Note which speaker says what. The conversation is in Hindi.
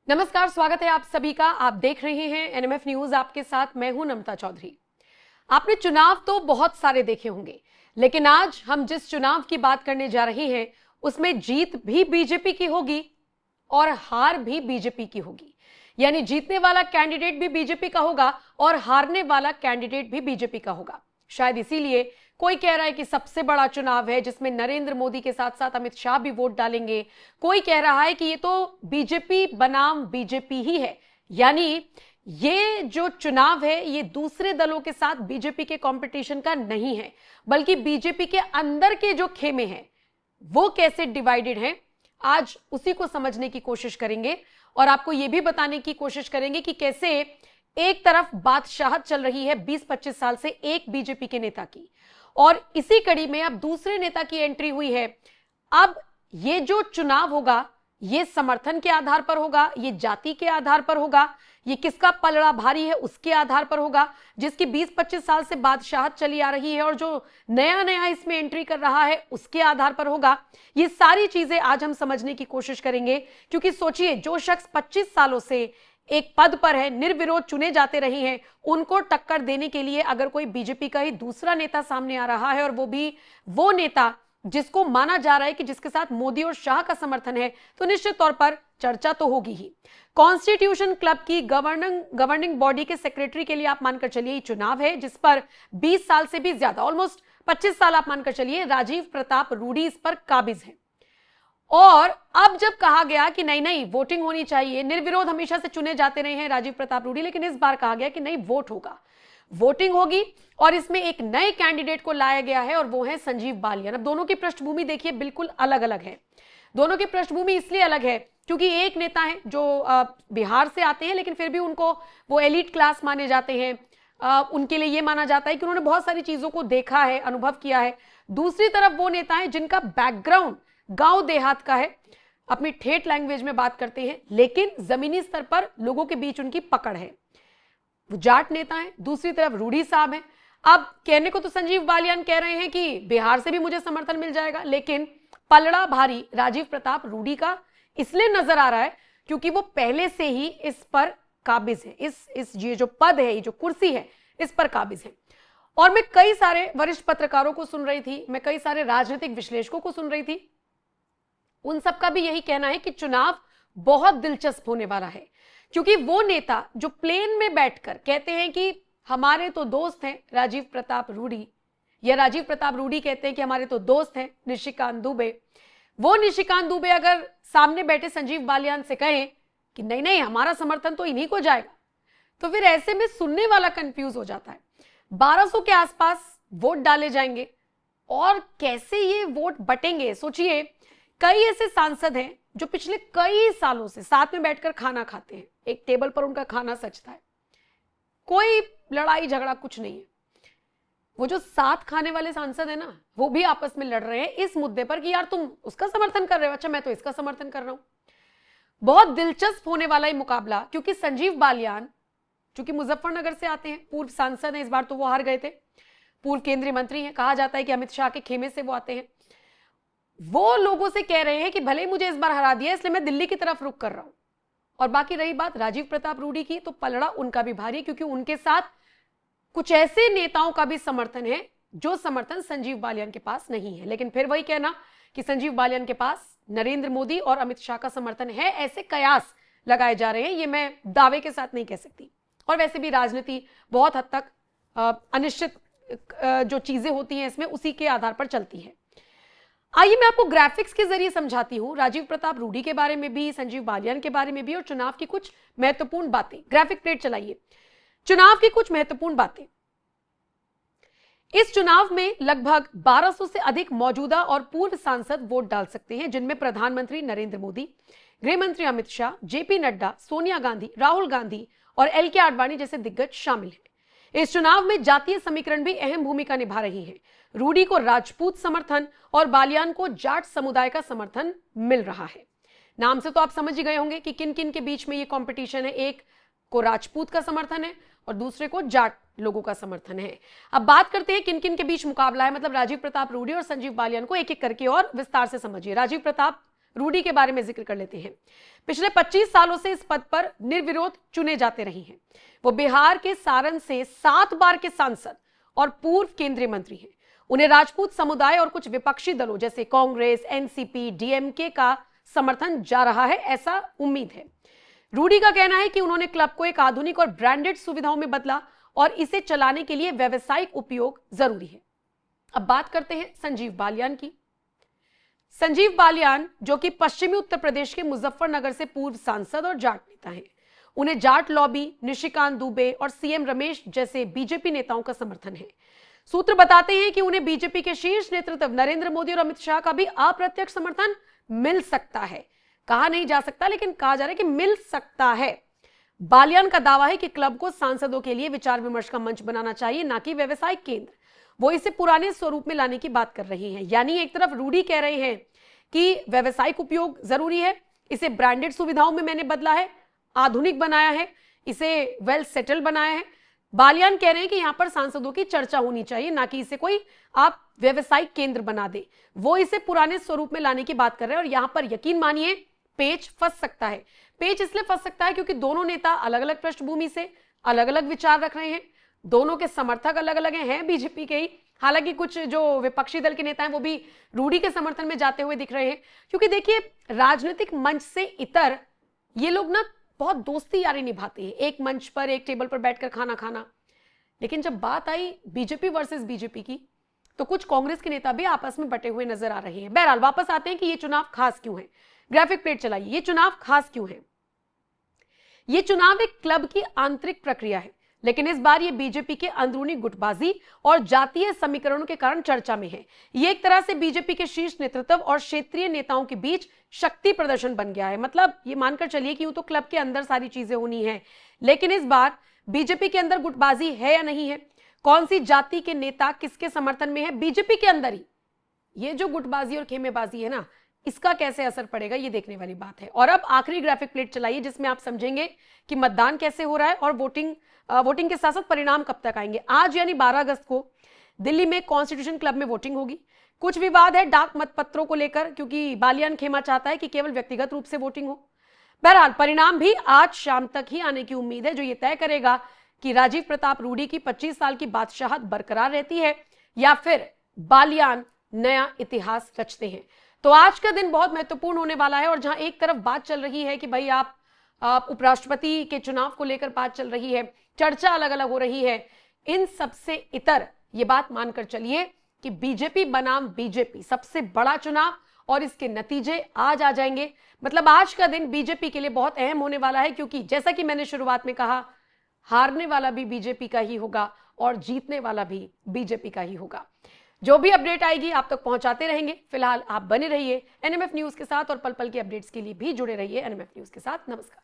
Speaker 1: नमस्कार, स्वागत है आप सभी का। आप देख रहे हैं एनएमएफ न्यूज। आपके साथ मैं हूं नमता चौधरी। आपने चुनाव तो बहुत सारे देखे होंगे, लेकिन आज हम जिस चुनाव की बात करने जा रहे हैं उसमें जीत भी बीजेपी की होगी और हार भी बीजेपी की होगी। यानी जीतने वाला कैंडिडेट भी बीजेपी का होगा और हारने वाला कैंडिडेट भी बीजेपी का होगा। शायद इसीलिए कोई कह रहा है कि सबसे बड़ा चुनाव है जिसमें नरेंद्र मोदी के साथ साथ अमित शाह भी वोट डालेंगे। कोई कह रहा है कि ये तो बीजेपी बनाम बीजेपी ही है, यानी ये जो चुनाव है ये दूसरे दलों के साथ बीजेपी के कंपटीशन का नहीं है, बल्कि बीजेपी के अंदर के जो खेमे हैं वो कैसे डिवाइडेड हैं, आज उसी को समझने की कोशिश करेंगे और आपको यह भी बताने की कोशिश करेंगे कि कैसे एक तरफ बादशाहत चल रही है 20-25 साल से एक बीजेपी के नेता की, और इसी कड़ी में अब दूसरे नेता की एंट्री हुई है। अब ये जो चुनाव होगा ये समर्थन के आधार पर होगा, ये जाति के आधार पर होगा, ये किसका पलड़ा भारी है उसके आधार पर होगा, जिसकी 20-25 साल से बादशाहत चली आ रही है और जो नया नया इसमें एंट्री कर रहा है उसके आधार पर होगा। ये सारी चीजें आज हम समझने की कोशिश करेंगे, क्योंकि सोचिए जो शख्स 25 सालों से एक पद पर है, निर्विरोध चुने जाते रहे हैं, उनको टक्कर देने के लिए अगर कोई बीजेपी का ही दूसरा नेता सामने आ रहा है और वो भी वो नेता जिसको माना जा रहा है कि जिसके साथ मोदी और शाह का समर्थन है, तो निश्चित तौर पर चर्चा तो होगी ही। कॉन्स्टिट्यूशन क्लब की गवर्निंग बॉडी के सेक्रेटरी के लिए आप मानकर चलिए चुनाव है जिस पर 20 साल से भी ज्यादा, ऑलमोस्ट 25 साल आप मानकर चलिए, राजीव प्रताप रूडी इस पर काबिज है। और अब जब कहा गया कि नहीं नहीं वोटिंग होनी चाहिए, निर्विरोध हमेशा से चुने जाते रहे हैं राजीव प्रताप रूडी, लेकिन इस बार कहा गया कि नहीं, वोट होगा, वोटिंग होगी और इसमें एक नए कैंडिडेट को लाया गया है और वो है संजीव बालियान। अब दोनों की पृष्ठभूमि देखिए बिल्कुल अलग अलग है। दोनों की पृष्ठभूमि इसलिए अलग है क्योंकि एक नेता है जो बिहार से आते हैं, लेकिन फिर भी उनको वो एलिट क्लास माने जाते हैं। उनके लिए यह माना जाता है कि उन्होंने बहुत सारी चीजों को देखा है, अनुभव किया है। दूसरी तरफ वो नेता है जिनका बैकग्राउंड गांव देहात का है, अपनी ठेठ लैंग्वेज में बात करते हैं, लेकिन जमीनी स्तर पर लोगों के बीच उनकी पकड़ है। वो जाट नेता है। दूसरी तरफ रूडी साहब हैं। अब कहने को तो संजीव बालियान कह रहे हैं कि बिहार से भी मुझे समर्थन मिल जाएगा, लेकिन पलड़ा भारी राजीव प्रताप रूडी का इसलिए नजर आ रहा है क्योंकि वो पहले से ही इस पर काबिज है, इस ये जो पद है, ये जो कुर्सी है, इस पर काबिज है। और मैं कई सारे वरिष्ठ पत्रकारों को सुन रही थी, मैं कई सारे राजनीतिक विश्लेषकों को सुन रही थी, उन सबका भी यही कहना है कि चुनाव बहुत दिलचस्प होने वाला है, क्योंकि वो नेता जो प्लेन में बैठकर कहते हैं कि हमारे तो दोस्त हैं राजीव प्रताप रूडी, या राजीव प्रताप रूडी कहते हैं कि हमारे तो दोस्त हैं निशिकांत दुबे, वो निशिकांत दुबे अगर सामने बैठे संजीव बालियान से कहें कि नहीं नहीं हमारा समर्थन तो इन्हीं को जाएगा, तो फिर ऐसे में सुनने वाला कंफ्यूज हो जाता है। 1200 के आसपास वोट डाले जाएंगे और कैसे ये वोट बटेंगे। सोचिए, कई ऐसे सांसद हैं जो पिछले कई सालों से साथ में बैठकर खाना खाते हैं, एक टेबल पर उनका खाना सजता है, कोई लड़ाई झगड़ा कुछ नहीं है। वो जो साथ खाने वाले सांसद है ना, वो भी आपस में लड़ रहे हैं इस मुद्दे पर कि यार तुम उसका समर्थन कर रहे हो, अच्छा मैं तो इसका समर्थन कर रहा हूं। बहुत दिलचस्प होने वाला है मुकाबला, क्योंकि संजीव बालियान चूंकि मुजफ्फरनगर से आते हैं, पूर्व सांसद हैं, इस बार तो वो हार गए थे, पूर्व केंद्रीय मंत्री हैं, कहा जाता है कि अमित शाह के खेमे से वो आते हैं। वो लोगों से कह रहे हैं कि भले मुझे इस बार हरा दिया इसलिए मैं दिल्ली की तरफ रुख कर रहा हूं। और बाकी रही बात राजीव प्रताप रूडी की, तो पलड़ा उनका भी भारी है, क्योंकि उनके साथ कुछ ऐसे नेताओं का भी समर्थन है जो समर्थन संजीव बालियान के पास नहीं है। लेकिन फिर वही कहना कि संजीव बालियान के पास नरेंद्र मोदी और अमित शाह का समर्थन है, ऐसे कयास लगाए जा रहे हैं, ये मैं दावे के साथ नहीं कह सकती। और वैसे भी राजनीति बहुत हद तक अनिश्चित जो चीजें होती हैं इसमें उसी के आधार पर चलती है। आइए मैं आपको ग्राफिक्स के जरिए समझाती हूं राजीव प्रताप रूडी के बारे में भी, संजीव बालियान के बारे में भी, और चुनाव की कुछ महत्वपूर्ण बातें। ग्राफिक प्लेट चलाइए। चुनाव की कुछ महत्वपूर्ण बातें। इस चुनाव में लगभग 1200 से अधिक मौजूदा और पूर्व सांसद वोट डाल सकते हैं, जिनमें प्रधानमंत्री नरेंद्र मोदी, गृह मंत्री अमित शाह, जेपी नड्डा, सोनिया गांधी, राहुल गांधी और एलके आडवाणी जैसे दिग्गज शामिल हैं। इस चुनाव में जातीय समीकरण भी अहम भूमिका निभा रही है। रूडी को राजपूत समर्थन और बालियान को जाट समुदाय का समर्थन मिल रहा है। नाम से तो आप समझ ही गए होंगे कि किन किन के बीच में ये कंपटीशन है। एक को राजपूत का समर्थन है और दूसरे को जाट लोगों का समर्थन है। अब बात करते हैं किन किन के बीच मुकाबला है, मतलब राजीव प्रताप रूडी और संजीव बालियान को एक एक करके और विस्तार से समझिए। राजीव प्रताप रूडी के बारे में जिक्र कर लेते हैं। पिछले 25 सालों से इस पद पर निर्विरोध चुने जाते रहे हैं। वो बिहार के सारण से 7 बार के सांसद और पूर्व केंद्रीय मंत्री हैं। उन्हें राजपूत समुदाय और कुछ विपक्षी दलों जैसे कांग्रेस, एनसीपी, डीएमके का समर्थन जा रहा है, ऐसा उम्मीद है। रूडी का कहना है कि उन्होंने क्लब को एक आधुनिक और ब्रांडेड सुविधाओं में बदला और इसे चलाने के लिए व्यावसायिक उपयोग जरूरी है। अब बात करते हैं संजीव बालियान की। संजीव बालियान, जो कि पश्चिमी उत्तर प्रदेश के मुजफ्फरनगर से पूर्व सांसद और जाट नेता हैं, उन्हें जाट लॉबी, निशिकांत दुबे और सीएम रमेश जैसे बीजेपी नेताओं का समर्थन है। सूत्र बताते हैं कि उन्हें बीजेपी के शीर्ष नेतृत्व नरेंद्र मोदी और अमित शाह का भी अप्रत्यक्ष समर्थन मिल सकता है। कहा नहीं जा सकता, लेकिन कहा जा रहा है कि मिल सकता है। बालियान का दावा है कि क्लब को सांसदों के लिए विचार विमर्श का मंच बनाना चाहिए, ना कि व्यवसायिक केंद्र। वो इसे पुराने स्वरूप में लाने की बात कर रही हैं। यानी एक तरफ रूडी कह रहे हैं कि व्यवसायिक उपयोग जरूरी है, इसे ब्रांडेड सुविधाओं में मैंने बदला है, आधुनिक बनाया है, इसे वेल सेटल बनाया है। बालियान कह रहे हैं कि यहां पर सांसदों की चर्चा होनी चाहिए, ना कि इसे कोई आप व्यवसायिक केंद्र बना दे। वो इसे पुराने स्वरूप में लाने की बात कर रहे हैं और यहां पर यकीन मानिए पेच फंस सकता है। पेच इसलिए फंस सकता है क्योंकि दोनों नेता अलग अलग पृष्ठभूमि से अलग अलग विचार रख रहे हैं, दोनों के समर्थक अलग अलग हैं बीजेपी के ही। हालांकि कुछ जो विपक्षी दल के नेता हैं वो भी रूडी के समर्थन में जाते हुए दिख रहे हैं, क्योंकि देखिए राजनीतिक मंच से इतर ये लोग ना बहुत दोस्ती यारी निभाते हैं, एक मंच पर एक टेबल पर बैठकर खाना खाना। लेकिन जब बात आई बीजेपी वर्सेस बीजेपी की, तो कुछ कांग्रेस के नेता भी आपस में बटे हुए नजर आ रहे हैं। बहरहाल वापस आते हैं कि ये चुनाव खास क्यों है। ग्राफिक प्लेट चलाइए। ये चुनाव खास क्यों है? ये चुनाव एक क्लब की आंतरिक प्रक्रिया है, लेकिन इस बार ये बीजेपी के अंदरूनी गुटबाजी और जातीय समीकरणों के कारण चर्चा में है। ये एक तरह से बीजेपी के शीर्ष नेतृत्व और क्षेत्रीय नेताओं के बीच शक्ति प्रदर्शन बन गया है। मतलब ये मानकर चलिए कि यूं तो क्लब के अंदर सारी चीजें होनी है, लेकिन इस बार बीजेपी के अंदर गुटबाजी है या नहीं है, कौन सी जाति के नेता किसके समर्थन में है बीजेपी के अंदर ही, ये जो गुटबाजी और खेमेबाजी है ना, इसका कैसे असर पड़ेगा ये देखने वाली बात है। और अब आखिरी ग्राफिक प्लेट चलाइए जिसमें आप समझेंगे कि मतदान कैसे हो रहा है और वोटिंग के साथ साथ परिणाम कब तक आएंगे। आज यानी 12 अगस्त को दिल्ली में कॉन्स्टिट्यूशन क्लब में वोटिंग होगी। कुछ विवाद है डाक मतपत्रों को लेकर, क्योंकि बालियान खेमा चाहता है कि केवल व्यक्तिगत रूप से वोटिंग हो। बहरहाल परिणाम भी आज शाम तक ही आने की उम्मीद है, जो ये तय करेगा कि राजीव प्रताप रूडी की 25 साल की बादशाहत बरकरार रहती है या फिर बालियान नया इतिहास रचते हैं। तो आज का दिन बहुत महत्वपूर्ण होने वाला है। और जहां एक तरफ बात चल रही है कि भाई आप उपराष्ट्रपति के चुनाव को लेकर बात चल रही है, चर्चा अलग अलग हो रही है, इन सबसे इतर ये बात मानकर चलिए कि बीजेपी बनाम बीजेपी सबसे बड़ा चुनाव और इसके नतीजे आज आ जाएंगे। मतलब आज का दिन बीजेपी के लिए बहुत अहम होने वाला है, क्योंकि जैसा कि मैंने शुरुआत में कहा, हारने वाला भी बीजेपी का ही होगा और जीतने वाला भी बीजेपी का ही होगा। जो भी अपडेट आएगी आप तक पहुंचाते रहेंगे। फिलहाल आप बने रहिए एनएमएफ न्यूज के साथ और पल पल के अपडेट्स के लिए भी जुड़े रहिए एनएमएफ न्यूज के साथ। नमस्कार।